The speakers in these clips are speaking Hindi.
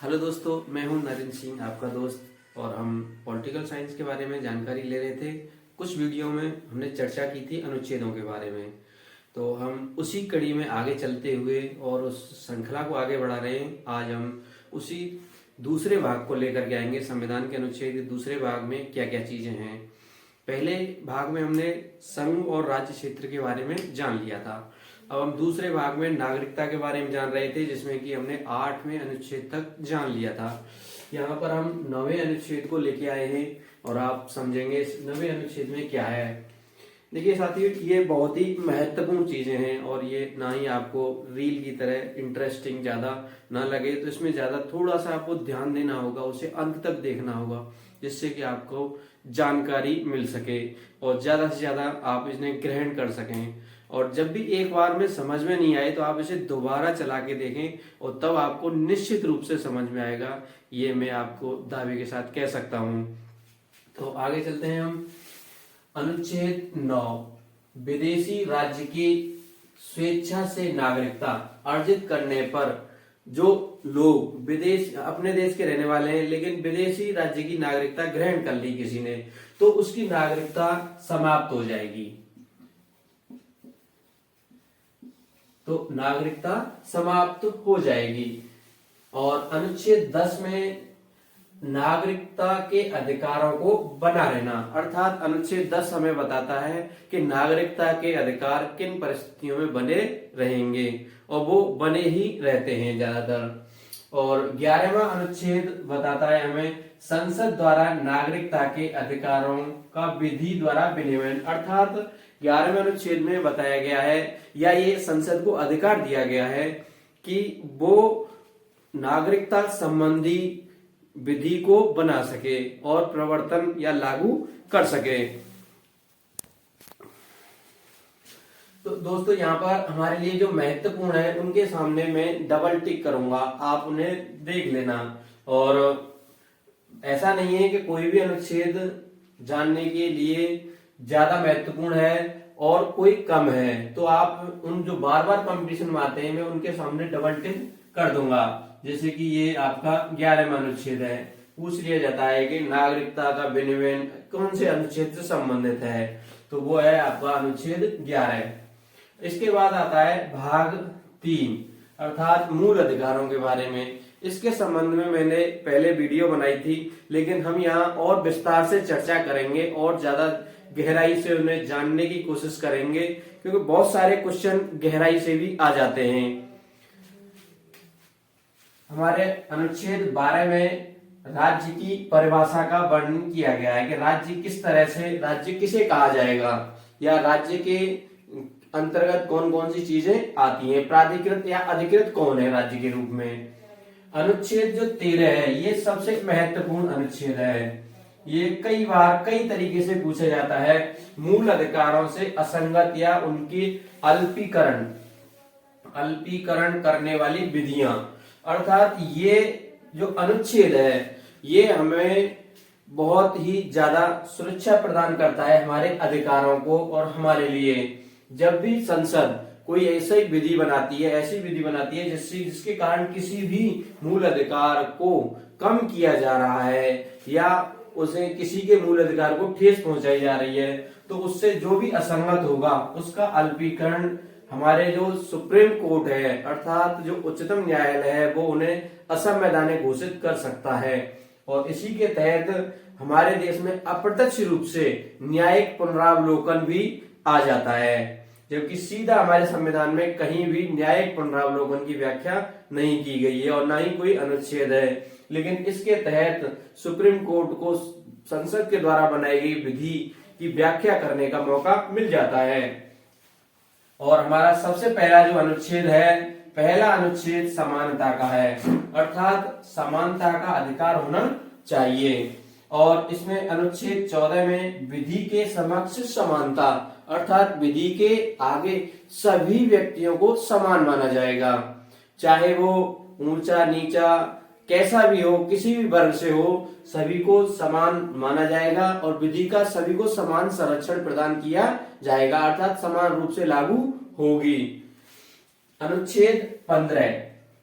हेलो दोस्तों, मैं हूं नरेंद्र सिंह, आपका दोस्त। और हम पॉलिटिकल साइंस के बारे में जानकारी ले रहे थे। कुछ वीडियो में हमने चर्चा की थी अनुच्छेदों के बारे में, तो हम उसी कड़ी में आगे चलते हुए और उस श्रृंखला को आगे बढ़ा रहे हैं। आज हम उसी दूसरे भाग को लेकर के आएंगे। संविधान के अनुच्छेद के दूसरे भाग में क्या क्या चीजें हैं। पहले भाग में हमने संघ और राज्य क्षेत्र के बारे में जान लिया था। अब हम दूसरे भाग में नागरिकता के बारे में जान रहे थे, जिसमें कि हमने 8वें अनुच्छेद तक जान लिया था। यहाँ पर हम 9वें अनुच्छेद को लेके आए हैं और आप समझेंगे इस 9वें अनुच्छेद में क्या है। देखिए साथियों, ये बहुत ही महत्वपूर्ण चीजें हैं और ये ना ही आपको रील की तरह इंटरेस्टिंग ज्यादा ना लगे, तो इसमें ज्यादा थोड़ा सा आपको ध्यान देना होगा, उसे अंत तक देखना होगा, जिससे कि आपको जानकारी मिल सके और ज्यादा से ज्यादा आप इन्हें ग्रहण कर सकें। और जब भी एक बार में समझ में नहीं आए तो आप इसे दोबारा चला के देखें और तब आपको निश्चित रूप से समझ में आएगा, ये मैं आपको दावे के साथ कह सकता हूं। तो आगे चलते हैं हम। अनुच्छेद 9, विदेशी राज्य की स्वेच्छा से नागरिकता अर्जित करने पर जो लोग विदेश अपने देश के रहने वाले हैं लेकिन विदेशी राज्य की नागरिकता ग्रहण कर ली किसी ने, तो उसकी नागरिकता समाप्त हो जाएगी। तो नागरिकता समाप्त हो जाएगी। और अनुच्छेद 10 में नागरिकता के अधिकारों को बना रहना, अर्थात अनुच्छेद 10 हमें बताता है कि नागरिकता के अधिकार किन परिस्थितियों में बने रहेंगे, और वो बने ही रहते हैं ज्यादातर। और 11वां अनुच्छेद बताता है हमें संसद द्वारा नागरिकता के अधिकारों का विधि द्वारा विनियमन, अर्थात 11वें अनुच्छेद में बताया गया है या ये संसद को अधिकार दिया गया है कि वो नागरिकता संबंधी विधि को बना सके और प्रवर्तन या लागू कर सके। तो दोस्तों, यहाँ पर हमारे लिए जो महत्वपूर्ण है उनके सामने मैं डबल टिक करूंगा, आप उन्हें देख लेना। और ऐसा नहीं है कि कोई भी अनुच्छेद जानने के लिए ज्यादा महत्वपूर्ण है और कोई कम है, तो आप उन जो बार बार कंपटीशन में आते हैं मैं उनके सामने डबल टिक कर दूंगा। जैसे कि ये आपका 11वां अनुच्छेद है, पूछ लिया जाता है कि नागरिकता का विनियमन कौन से अनुच्छेद से संबंधित है, तो वो है आपका अनुच्छेद 11। इसके बाद आता है भाग 3, अर्थात मूल अधिकारों के बारे में। इसके संबंध में मैंने पहले वीडियो बनाई थी, लेकिन हम यहाँ और विस्तार से चर्चा करेंगे और ज्यादा गहराई से उन्हें जानने की कोशिश करेंगे, क्योंकि बहुत सारे क्वेश्चन गहराई से भी आ जाते हैं। हमारे अनुच्छेद 12 में राज्य की परिभाषा का वर्णन किया गया है कि राज्य किस तरह से, राज्य किसे कहा जाएगा या राज्य के अंतर्गत कौन कौन सी चीजें आती हैं, प्राधिकृत या अधिकृत कौन है राज्य के रूप में। अनुच्छेद जो 13 है ये सबसे महत्वपूर्ण अनुच्छेद है। ये कई बार कई तरीके से पूछा जाता है। मूल अधिकारों से असंगत या उनकी अल्पीकरण करने वाली विधियां, अर्थात ये जो अनुच्छेद है ये हमें बहुत ही ज्यादा सुरक्षा प्रदान करता है हमारे अधिकारों को और हमारे लिए। जब भी संसद कोई ऐसी विधि बनाती है जिसके कारण किसी भी मूल अधिकार को कम किया जा रहा है या उसे किसी के मूल अधिकार को ठेस पहुंचाई जा रही है, तो उससे जो भी असंगत होगा उसका अल्पीकरण हमारे जो सुप्रीम कोर्ट है, अर्थात जो उच्चतम न्यायालय है, वो उन्हें असंवैधानिक घोषित कर सकता है। और इसी के तहत हमारे देश में अप्रत्यक्ष रूप से न्यायिक पुनरावलोकन भी आ जाता है, जबकि सीधा हमारे संविधान में कहीं भी न्यायिक पुनरावलोकन की व्याख्या नहीं की गई है और ना ही कोई अनुच्छेद है। लेकिन इसके तहत सुप्रीम कोर्ट को संसद के द्वारा बनाई गई विधि की व्याख्या करने का मौका मिल जाता है। और हमारा सबसे पहला जो अनुच्छेद है, पहला अनुच्छेद समानता का है, अर्थात समानता का अधिकार होना चाहिए। और इसमें अनुच्छेद 14 में विधि के समक्ष समानता, अर्थात विधि के आगे सभी व्यक्तियों को समान माना जाएगा, चाहे वो ऊंचा नीचा कैसा भी हो, किसी भी वर्ग से हो, सभी को समान माना जाएगा और विधि का सभी को समान संरक्षण प्रदान किया जाएगा, अर्थात समान रूप से लागू होगी। अनुच्छेद 15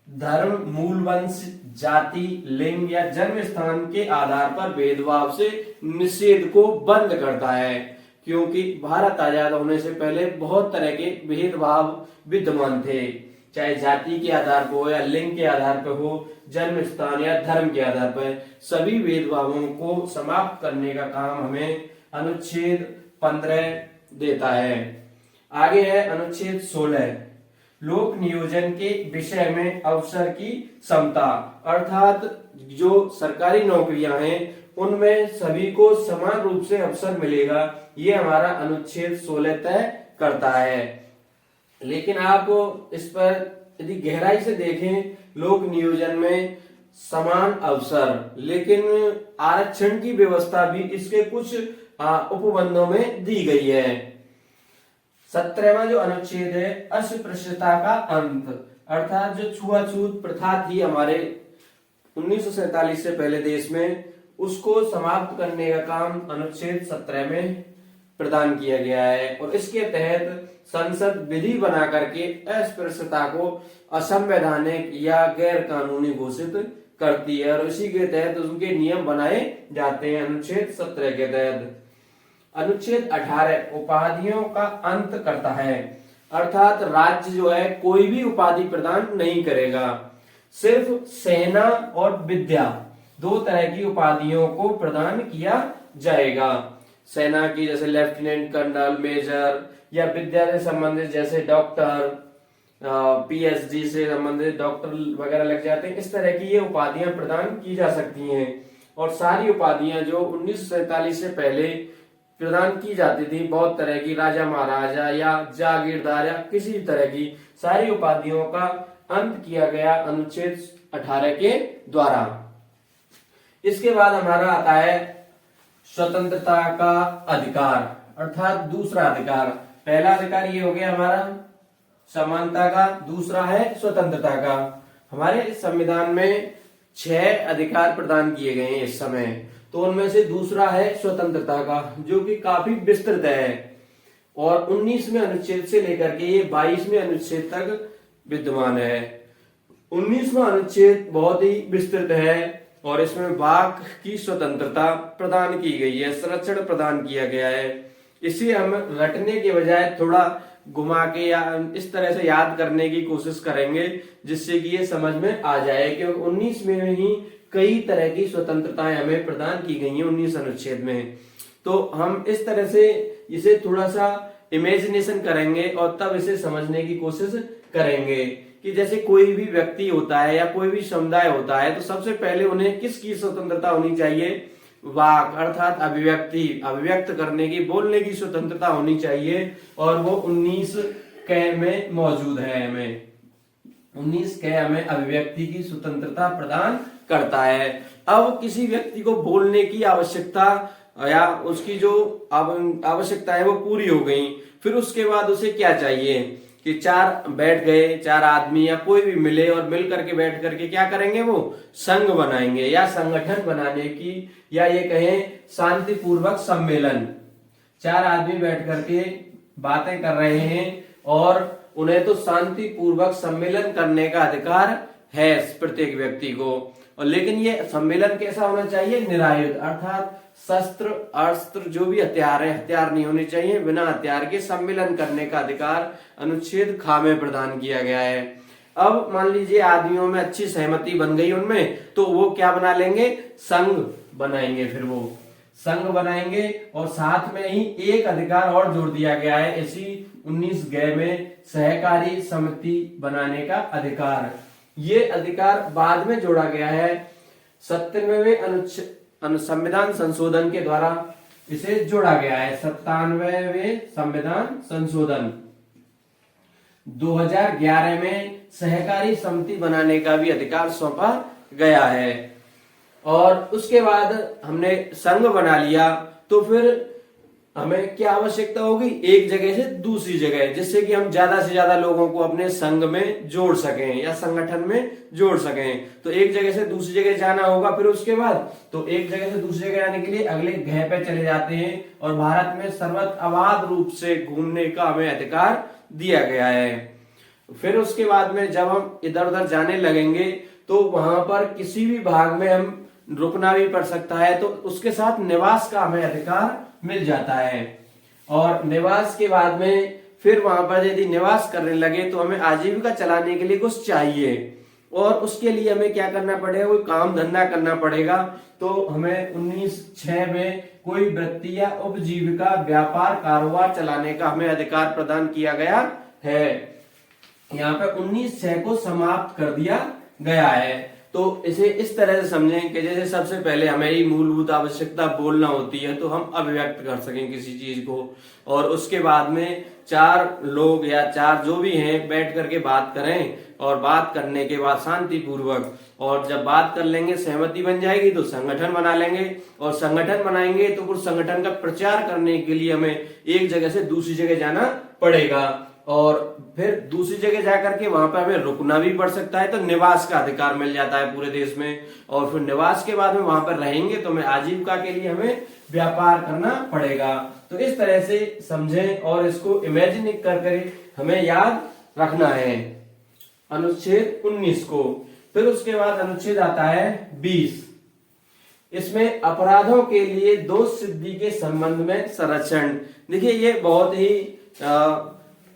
धर्म, मूल वंश, जाति, लिंग या जन्म स्थान के आधार पर भेदभाव से निषेध को बंद करता है, क्योंकि भारत आजाद होने से पहले बहुत तरह के भेदभाव विद्यमान थे, चाहे जाति के आधार पर हो या लिंग के आधार पर हो, जन्म स्थान या धर्म के आधार पर। सभी भेदभावों को समाप्त करने का काम हमें अनुच्छेद 15 देता है। आगे है अनुच्छेद 16, लोक नियोजन के विषय में अवसर की समता, अर्थात जो सरकारी नौकरियां हैं उनमें सभी को समान रूप से अवसर मिलेगा, ये हमारा अनुच्छेद 16 तय करता है। लेकिन आप इस पर यदि गहराई से देखें, लोक नियोजन में समान अवसर, लेकिन आरक्षण की व्यवस्था भी इसके कुछ उपबंधों में दी गई है। 17वां जो अनुच्छेद है, अस्पृश्यता का अंत, अर्थात जो छुआछूत प्रथा थी हमारे 1947 से पहले देश में, उसको समाप्त करने का काम अनुच्छेद 17 में प्रदान किया गया है। और इसके तहत संसद विधि बना करके अस्पृश्यता को असंवैधानिक या गैर कानूनी घोषित करती है, और इसी के तहत उनके नियम बनाए जाते हैं अनुच्छेद 17 के तहत। अनुच्छेद 18 उपाधियों का अंत करता है, अर्थात राज्य जो है कोई भी उपाधि प्रदान नहीं करेगा, सिर्फ सेना और विद्या दो तरह की उपाधियों को प्रदान किया जाएगा। सेना की जैसे लेफ्टिनेंट कर्नल, मेजर, या विद्या से संबंधित जैसे डॉक्टर, पीएचडी से संबंधित डॉक्टर वगैरह लग जाते हैं, इस तरह की ये उपाधियां प्रदान की जा सकती हैं। और सारी उपाधियां जो 1947 से पहले प्रदान की जाती थी, बहुत तरह की, राजा महाराजा या जागीरदार या किसी भी तरह की, सारी उपाधियों का अंत किया गया अनुच्छेद 18 के द्वारा। इसके बाद हमारा आता है स्वतंत्रता का अधिकार, अर्थात दूसरा अधिकार। पहला अधिकार ये हो गया हमारा समानता का, दूसरा है स्वतंत्रता का। हमारे संविधान में 6 अधिकार प्रदान किए गए हैं इस समय, तो उनमें से दूसरा है स्वतंत्रता का, जो कि काफी विस्तृत है और 19वें अनुच्छेद से लेकर के ये 22वें अनुच्छेद तक विद्यमान है। 19वां अनुच्छेद बहुत ही विस्तृत है और इसमें वाक की स्वतंत्रता प्रदान की गई है, संरक्षण प्रदान किया गया है। इसे हम रटने के बजाय थोड़ा घुमा के या इस तरह से याद करने की कोशिश करेंगे, जिससे कि ये समझ में आ जाए, क्योंकि 19 में ही कई तरह की स्वतंत्रताएं हमें प्रदान की गई हैं 19 अनुच्छेद में। तो हम इस तरह से इसे थोड़ा सा इमेजिनेशन करेंगे और तब इसे समझने की कोशिश करेंगे कि जैसे कोई भी व्यक्ति होता है या कोई भी समुदाय होता है, तो सबसे पहले उन्हें किसकी स्वतंत्रता होनी चाहिए? वाक, अर्थात अभिव्यक्ति, अभिव्यक्त करने की, बोलने की स्वतंत्रता होनी चाहिए, और वो 19 क में मौजूद है। हमें 19 क हमें अभिव्यक्ति की स्वतंत्रता प्रदान करता है। अब किसी व्यक्ति को बोलने की आवश्यकता या उसकी जो आवश्यकता है वो पूरी हो गई, फिर उसके बाद उसे क्या चाहिए कि 4 बैठ गए, 4 आदमी या कोई भी मिले और मिल करके बैठ करके क्या करेंगे? वो संघ बनाएंगे या संगठन बनाने की, या ये कहें शांतिपूर्वक सम्मेलन। 4 आदमी बैठ करके बातें कर रहे हैं और उन्हें तो शांतिपूर्वक सम्मेलन करने का अधिकार है प्रत्येक व्यक्ति को। और लेकिन ये सम्मेलन कैसा होना चाहिए? निरायुध, अर्थात शस्त्र अस्त्र जो भी हथियार है, हथियार नहीं होने चाहिए। बिना हथियार के सम्मेलन करने का अधिकार अनुच्छेद ख में प्रदान किया गया है। अब मान लीजिए आदमियों में अच्छी सहमति बन गई उनमें, तो वो क्या बना लेंगे? संघ बनाएंगे। फिर वो संघ बनाएंगे और साथ में ही एक अधिकार और जोड़ दिया गया है इसी 19 ग में, सहकारी समिति बनाने का अधिकार। ये अधिकार बाद में जोड़ा गया है 97वें संविधान संशोधन के द्वारा, इसे जोड़ा गया है। 97वें संविधान संशोधन 2011 में सहकारी समिति बनाने का भी अधिकार सौंपा गया है। और उसके बाद हमने संघ बना लिया, तो फिर हमें क्या आवश्यकता होगी? एक जगह से दूसरी जगह, जिससे कि हम ज्यादा से ज्यादा लोगों को अपने संघ में जोड़ सकें या संगठन में जोड़ सकें। तो एक जगह से दूसरी जगह जाना होगा, फिर उसके बाद तो एक जगह से दूसरी जगह जाने के लिए अगले ग्रह पे चले जाते हैं और भारत में सर्वत्र अबाध रूप से घूमने का हमें अधिकार दिया गया है। फिर उसके बाद में जब हम इधर उधर जाने लगेंगे तो वहां पर किसी भी भाग में हम रुकना भी पड़ सकता है, तो उसके साथ निवास का हमें अधिकार मिल जाता है। और निवास के बाद में फिर वहां पर यदि निवास करने लगे तो हमें आजीविका चलाने के लिए कुछ चाहिए, और उसके लिए हमें क्या करना पड़ेगा, कोई काम धंधा करना पड़ेगा। तो हमें 19(6) में कोई वृत्ति या उपजीविका व्यापार कारोबार चलाने का हमें अधिकार प्रदान किया गया है। यहाँ पे 19(6) को समाप्त कर दिया गया है। तो इसे इस तरह से समझें कि जैसे सबसे पहले हमें मूलभूत आवश्यकता बोलना होती है तो हम अभिव्यक्त कर सकें किसी चीज को, और उसके बाद में 4 लोग या 4 जो भी हैं बैठ करके बात करें, और बात करने के बाद शांति पूर्वक, और जब बात कर लेंगे सहमति बन जाएगी तो संगठन बना लेंगे, और संगठन बनाएंगे तो उस संगठन का प्रचार करने के लिए हमें एक जगह से दूसरी जगह जाना पड़ेगा, और फिर दूसरी जगह जाकर के वहां पर हमें रुकना भी पड़ सकता है, तो निवास का अधिकार मिल जाता है पूरे देश में। और फिर निवास के बाद में वहां पर रहेंगे तो हमें आजीविका के लिए हमें व्यापार करना पड़ेगा। तो इस तरह से समझें और इसको इमेजिन करके हमें याद रखना है अनुच्छेद 19 को। फिर उसके बाद अनुच्छेद आता है 20। इसमें अपराधों के लिए दोष सिद्धि के संबंध में संरक्षण। देखिए ये बहुत ही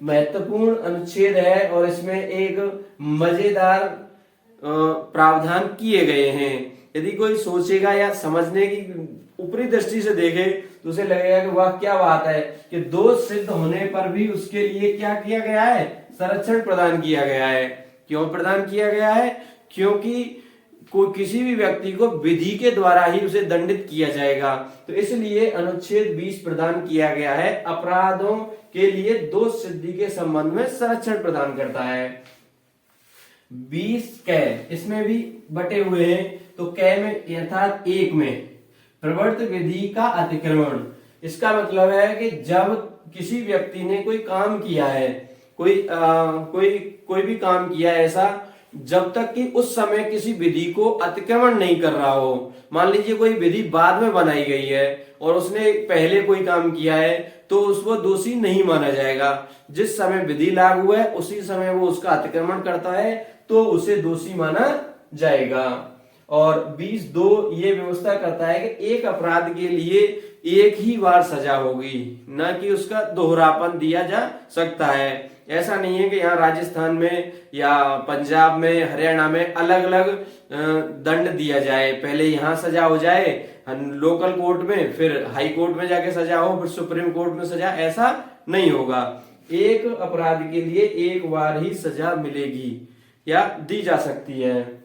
महत्वपूर्ण अनुच्छेद है, और इसमें एक मजेदार प्रावधान किए गए हैं। यदि कोई सोचेगा या समझने की ऊपरी दृष्टि से देखे तो उसे लगेगा कि वाह क्या बात है कि दोष सिद्ध होने पर भी उसके लिए क्या किया गया है, संरक्षण प्रदान किया गया है। क्यों प्रदान किया गया है? क्योंकि कोई किसी भी व्यक्ति को विधि के द्वारा ही उसे दंडित किया जाएगा, तो इसलिए अनुच्छेद 20 प्रदान किया गया है। अपराधों के लिए दोष सिद्धि के संबंध में संरक्षण प्रदान करता है। 20 कै इसमें भी बटे हुए हैं, तो कै में अर्थात 1 में प्रवर्त विधि का अतिक्रमण। इसका मतलब है कि जब किसी व्यक्ति ने कोई काम किया है, कोई भी काम किया है ऐसा, जब तक कि उस समय किसी विधि को अतिक्रमण नहीं कर रहा हो। मान लीजिए कोई विधि बाद में बनाई गई है और उसने पहले कोई काम किया है, तो उसको दोषी नहीं माना जाएगा। जिस समय विधि लागू है उसी समय वो उसका अतिक्रमण करता है तो उसे दोषी माना जाएगा। और 20(2) ये व्यवस्था करता है कि एक अपराध के लिए एक ही बार सजा होगी, न कि उसका दोहरापन दिया जा सकता है। ऐसा नहीं है कि यहाँ राजस्थान में या पंजाब में, हरियाणा में अलग अलग दंड दिया जाए, पहले यहाँ सजा हो जाए लोकल कोर्ट में, फिर हाई कोर्ट में जाके सजा हो, फिर सुप्रीम कोर्ट में सजा, ऐसा नहीं होगा। एक अपराध के लिए एक बार ही सजा मिलेगी या दी जा सकती है।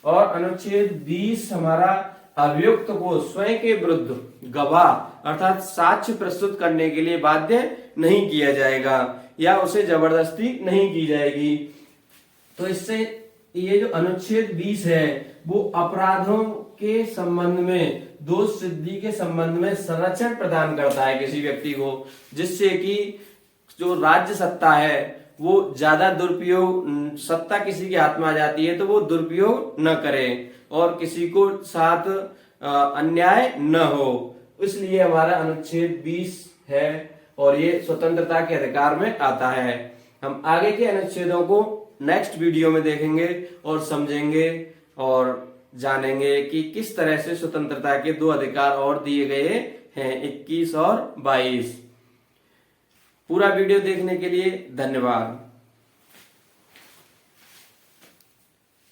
और अनुच्छेद 20 हमारा अभियुक्त को स्वयं के विरुद्ध गवाह अर्थात साक्ष्य प्रस्तुत करने के लिए बाध्य नहीं किया जाएगा या उसे जबरदस्ती नहीं की जाएगी। तो इससे ये जो अनुच्छेद 20 है वो अपराधों के संबंध में, दोष सिद्धि के संबंध में संरक्षण प्रदान करता है किसी व्यक्ति को, जिससे कि जो राज्य सत्ता है वो ज्यादा दुरुपयोग, सत्ता किसी के हाथ में आ जाती है तो वो दुरुपयोग न करे और किसी को साथ अन्याय न हो। इसलिए हमारा अनुच्छेद 20 है और ये स्वतंत्रता के अधिकार में आता है। हम आगे के अनुच्छेदों को नेक्स्ट वीडियो में देखेंगे और समझेंगे और जानेंगे कि किस तरह से स्वतंत्रता के 2 अधिकार और दिए गए हैं, 21 और 22। पूरा वीडियो देखने के लिए धन्यवाद।